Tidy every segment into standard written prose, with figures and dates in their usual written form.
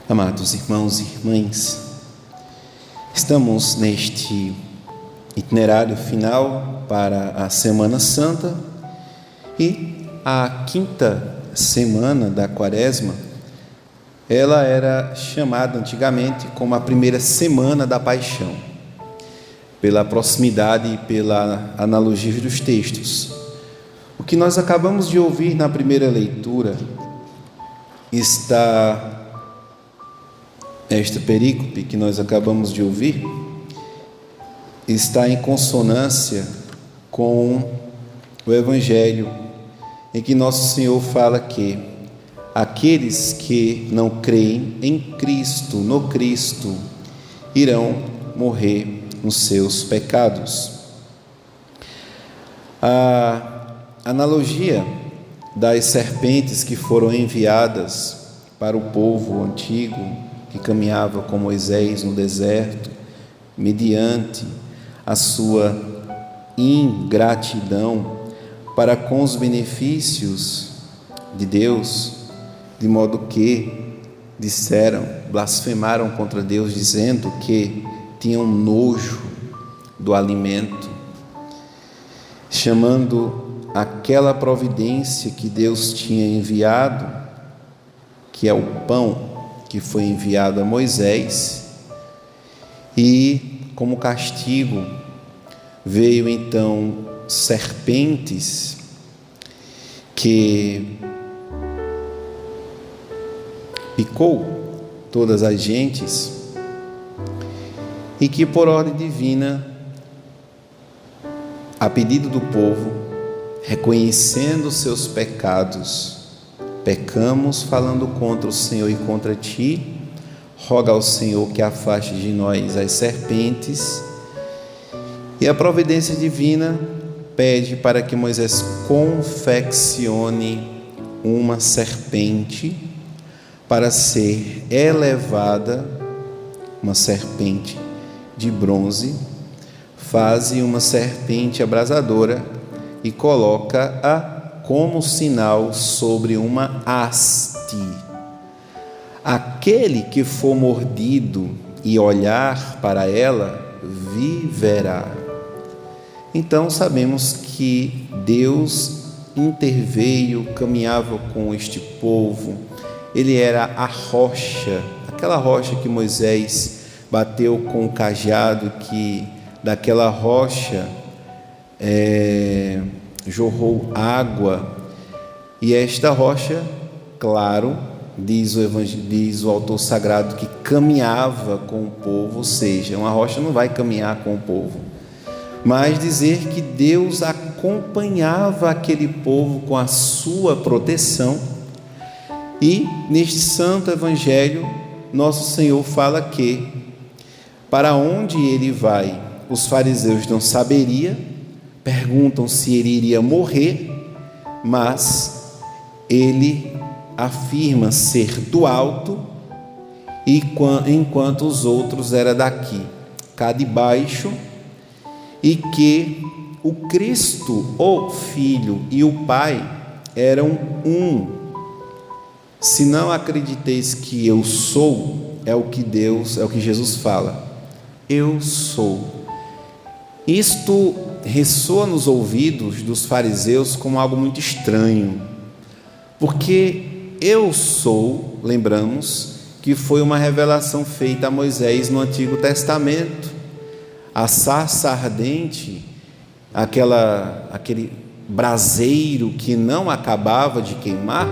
Amados irmãos e irmãs, estamos neste itinerário final para a Semana Santa e a quinta semana da Quaresma, ela era chamada antigamente como a primeira semana da Paixão, pela proximidade e pela analogia dos textos. O que nós acabamos de ouvir na primeira leitura esta perícope que nós acabamos de ouvir está em consonância com o Evangelho, em que Nosso Senhor fala que aqueles que não creem em Cristo, no Cristo, irão morrer nos seus pecados. A analogia das serpentes que foram enviadas para o povo antigo que caminhava com Moisés no deserto, mediante a sua ingratidão para com os benefícios de Deus, de modo que blasfemaram contra Deus, dizendo que tinham nojo do alimento, chamando aquela providência que Deus tinha enviado, que é o pão que foi enviado a Moisés, e como castigo veio então serpentes que picou todas as gentes e que por ordem divina, a pedido do povo, reconhecendo seus pecados, pecamos falando contra o Senhor e contra ti, roga ao Senhor que afaste de nós as serpentes, e a providência divina pede para que Moisés confeccione uma serpente para ser elevada, uma serpente de bronze, faze uma serpente abrasadora e coloca-a como sinal sobre uma haste. Aquele que for mordido e olhar para ela, viverá. Então sabemos que Deus interveio, caminhava com este povo. Ele era a rocha, aquela rocha que Moisés bateu com o cajado, que daquela rocha jorrou água, e esta rocha, claro, diz o autor sagrado, que caminhava com o povo, ou seja, uma rocha não vai caminhar com o povo, mas dizer que Deus acompanhava aquele povo com a sua proteção. E neste santo evangelho, nosso Senhor fala que para onde ele vai, os fariseus não saberiam, perguntam se ele iria morrer, mas ele afirma ser do alto, e enquanto os outros eram daqui, cá de baixo, e que o Cristo, o Filho e o Pai eram um. Se não acrediteis que eu sou, é o que Jesus fala, eu sou. Isto ressoa nos ouvidos dos fariseus como algo muito estranho, porque eu sou, lembramos, que foi uma revelação feita a Moisés no Antigo Testamento. A sarça ardente, aquele braseiro que não acabava de queimar,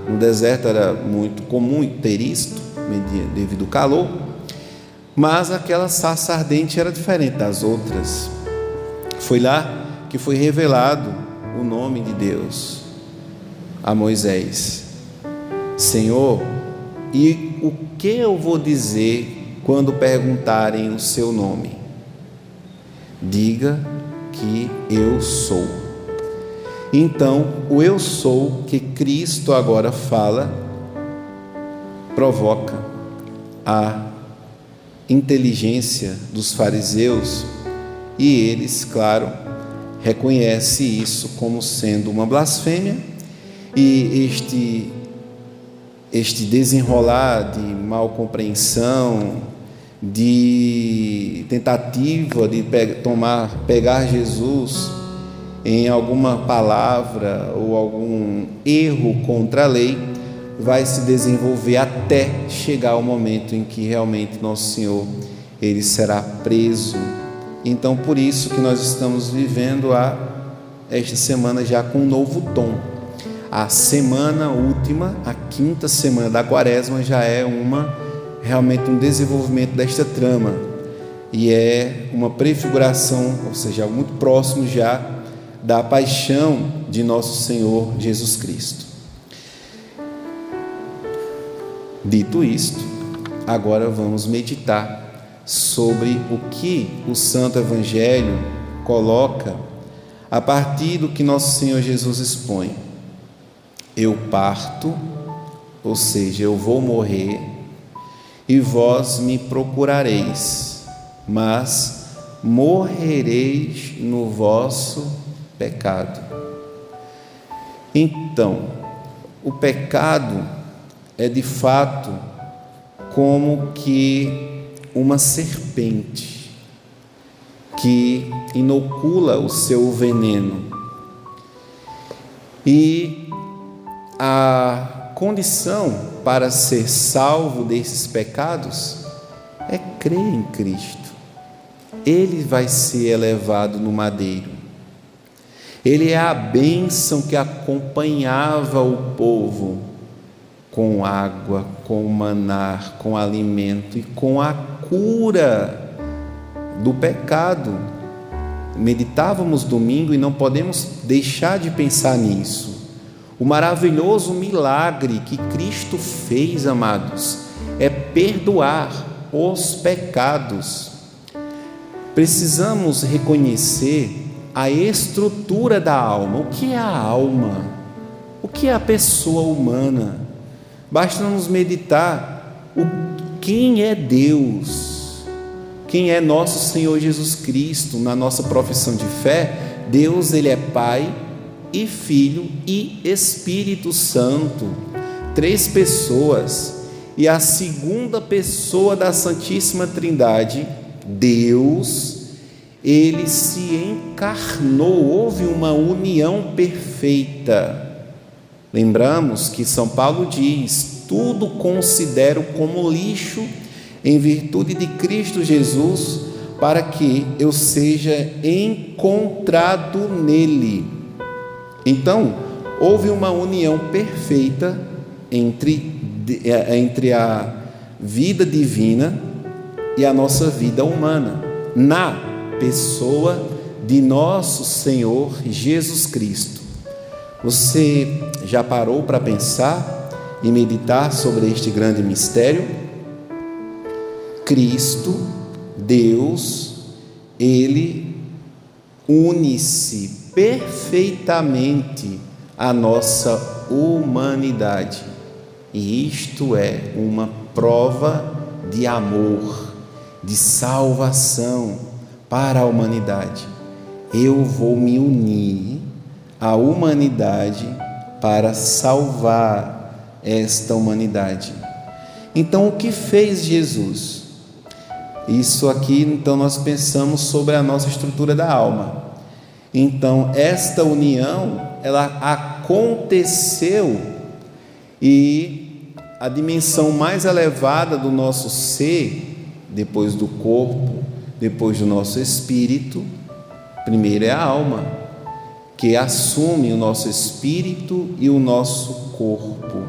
no deserto era muito comum ter isto, devido ao calor, mas aquela sarça ardente era diferente das outras. Foi lá que foi revelado o nome de Deus a Moisés. Senhor, e o que eu vou dizer quando perguntarem o seu nome? Diga que eu sou. Então, o eu sou que Cristo agora fala provoca a inteligência dos fariseus, e eles, claro, reconhecem isso como sendo uma blasfêmia, e este desenrolar de mal compreensão, de tentativa de pegar Jesus em alguma palavra ou algum erro contra a lei, vai se desenvolver até chegar o momento em que realmente nosso Senhor, ele será preso. Então, por isso que nós estamos vivendo esta semana já com um novo tom. A semana última, a 5ª semana da Quaresma, já é realmente um desenvolvimento desta trama, e é uma prefiguração, ou seja, muito próximo já da paixão de nosso Senhor Jesus Cristo. Dito isto, agora vamos meditar sobre o que o Santo Evangelho coloca a partir do que nosso Senhor Jesus expõe. Eu parto, ou seja, eu vou morrer, e vós me procurareis, mas morrereis no vosso pecado. Então, o pecado é de fato como que uma serpente que inocula o seu veneno, e a condição para ser salvo desses pecados é crer em Cristo. Ele vai ser elevado no madeiro. Ele é a bênção que acompanhava o povo com água, com maná, com alimento e com a cura do pecado. Meditávamos domingo e não podemos deixar de pensar nisso. O maravilhoso milagre que Cristo fez, amados, é perdoar os pecados. Precisamos reconhecer a estrutura da alma. O que é a alma? O que é a pessoa humana? Basta nos meditar quem é Deus, quem é nosso Senhor Jesus Cristo. Na nossa profissão de fé, Deus, ele é Pai e Filho e Espírito Santo, 3 pessoas, e a segunda pessoa da Santíssima Trindade, Deus, ele se encarnou, houve uma união perfeita. Lembramos que São Paulo diz: tudo considero como lixo em virtude de Cristo Jesus, para que eu seja encontrado nele. Então, houve uma união perfeita entre a vida divina e a nossa vida humana, na pessoa de nosso Senhor Jesus Cristo. Você já parou para pensar e meditar sobre este grande mistério? Cristo, Deus, ele une-se perfeitamente à nossa humanidade, e isto é uma prova de amor, de salvação para a humanidade. Eu vou me unir à humanidade para salvar esta humanidade. Então, o que fez Jesus? Isso aqui, então, nós pensamos sobre a nossa estrutura da alma. Então, esta união, ela aconteceu, e a dimensão mais elevada do nosso ser, depois do corpo, depois do nosso espírito, primeiro é a alma, que assume o nosso espírito e o nosso corpo.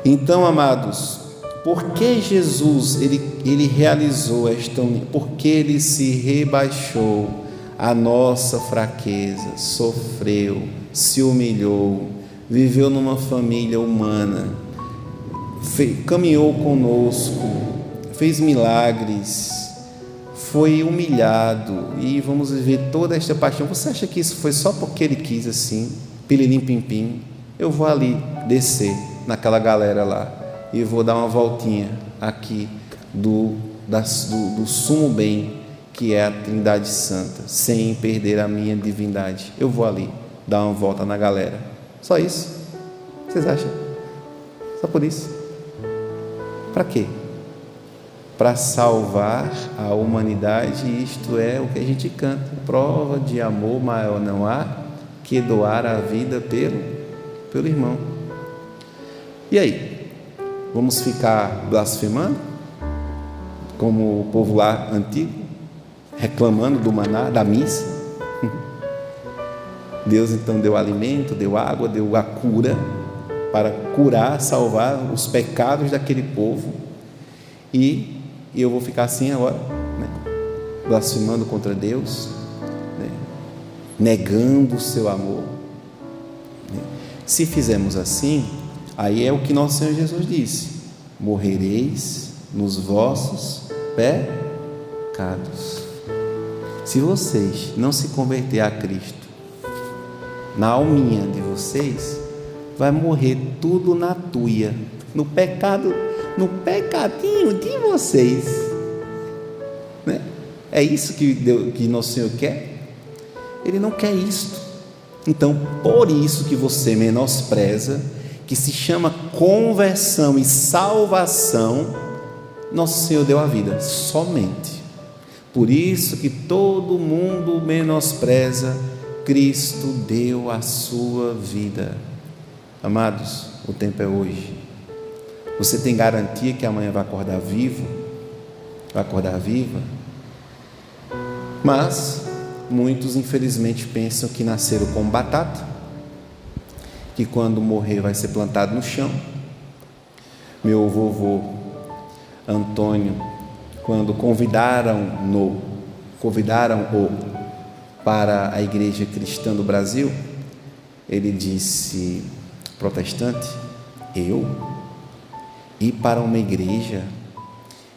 Então, amados, por que Jesus ele realizou esta união? Porque ele se rebaixou à nossa fraqueza, sofreu, se humilhou, viveu numa família humana, caminhou conosco, fez milagres, foi humilhado, e vamos viver toda esta paixão. Você acha que isso foi só porque ele quis assim, pirilim pim pim? Eu vou ali descer naquela galera lá e vou dar uma voltinha aqui do sumo bem, que é a Trindade Santa, sem perder a minha divindade. Eu vou ali dar uma volta na galera, só isso? Vocês acham? Só por isso. Para quê? Para salvar a humanidade, isto é o que a gente canta. Prova de amor maior não há que doar a vida pelo irmão. E aí? Vamos ficar blasfemando? Como o povo lá antigo, reclamando do maná, da missa? Deus então deu alimento, deu água, deu a cura, para curar, salvar os pecados daquele povo. E eu vou ficar assim agora, né? Blasfemando contra Deus, né? Negando o seu amor, né? Se fizermos assim, aí é o que nosso Senhor Jesus disse: morrereis nos vossos pecados. Se vocês não se converter a Cristo, na alminha de vocês, vai morrer tudo na tuia, no pecado, no pecadinho de vocês, né? É isso que nosso Senhor quer? Ele não quer isto. Então, por isso que você menospreza, que se chama conversão e salvação, nosso Senhor deu a vida, somente. Por isso que todo mundo menospreza, Cristo deu a sua vida. Amados, o tempo é hoje. Você tem garantia que amanhã vai acordar vivo? Vai acordar viva? Mas muitos infelizmente pensam que nasceram como batata, que quando morrer vai ser plantado no chão. Meu vovô Antônio, quando convidaram-o para a igreja cristã do Brasil, ele disse: protestante, eu ir para uma igreja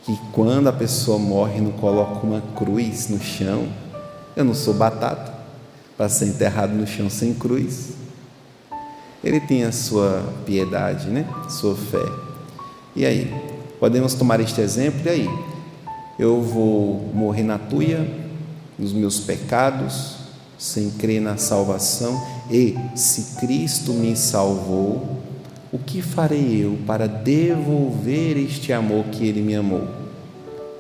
que quando a pessoa morre não coloca uma cruz no chão? Eu não sou batata para ser enterrado no chão sem cruz. Ele tinha sua piedade, né? Sua fé. E aí? Podemos tomar este exemplo? E aí? Eu vou morrer na tuia, nos meus pecados, sem crer na salvação? E se Cristo me salvou, o que farei eu para devolver este amor que Ele me amou?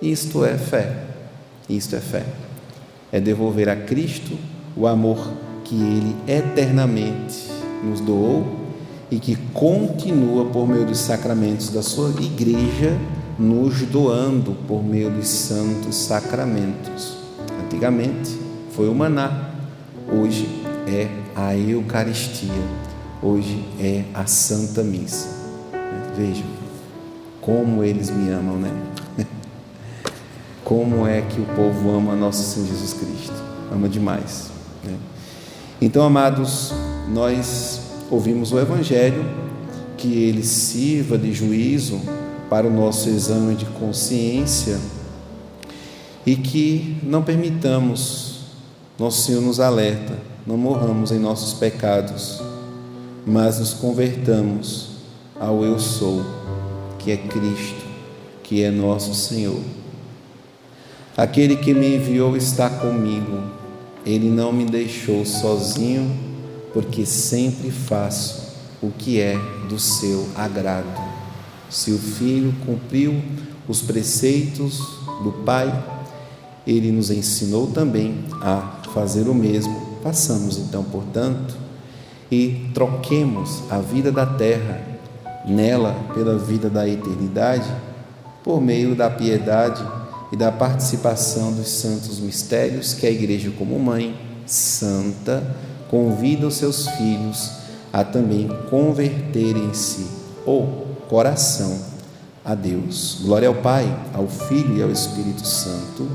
Isto é fé. Isto é fé. É devolver a Cristo o amor que Ele eternamente nos doou e que continua por meio dos sacramentos da sua igreja, nos doando por meio dos santos sacramentos. Antigamente foi o maná, hoje é a Eucaristia, hoje é a Santa Missa. Vejam como eles me amam, né? Como é que o povo ama nosso Senhor Jesus Cristo? Ama demais, né? Então, amados, nós ouvimos o Evangelho, que ele sirva de juízo para o nosso exame de consciência e que não permitamos, nosso Senhor nos alerta, não morramos em nossos pecados, mas nos convertamos ao Eu Sou, que é Cristo, que é nosso Senhor. Aquele que me enviou está comigo, Ele não me deixou sozinho, porque sempre faço o que é do seu agrado. Se o Filho cumpriu os preceitos do Pai, Ele nos ensinou também a fazer o mesmo. Façamos então, portanto, e troquemos a vida da terra nela pela vida da eternidade, por meio da piedade e da participação dos santos mistérios que a Igreja, como mãe santa, convida os seus filhos a também converterem-se o coração a Deus. Glória ao Pai, ao Filho e ao Espírito Santo,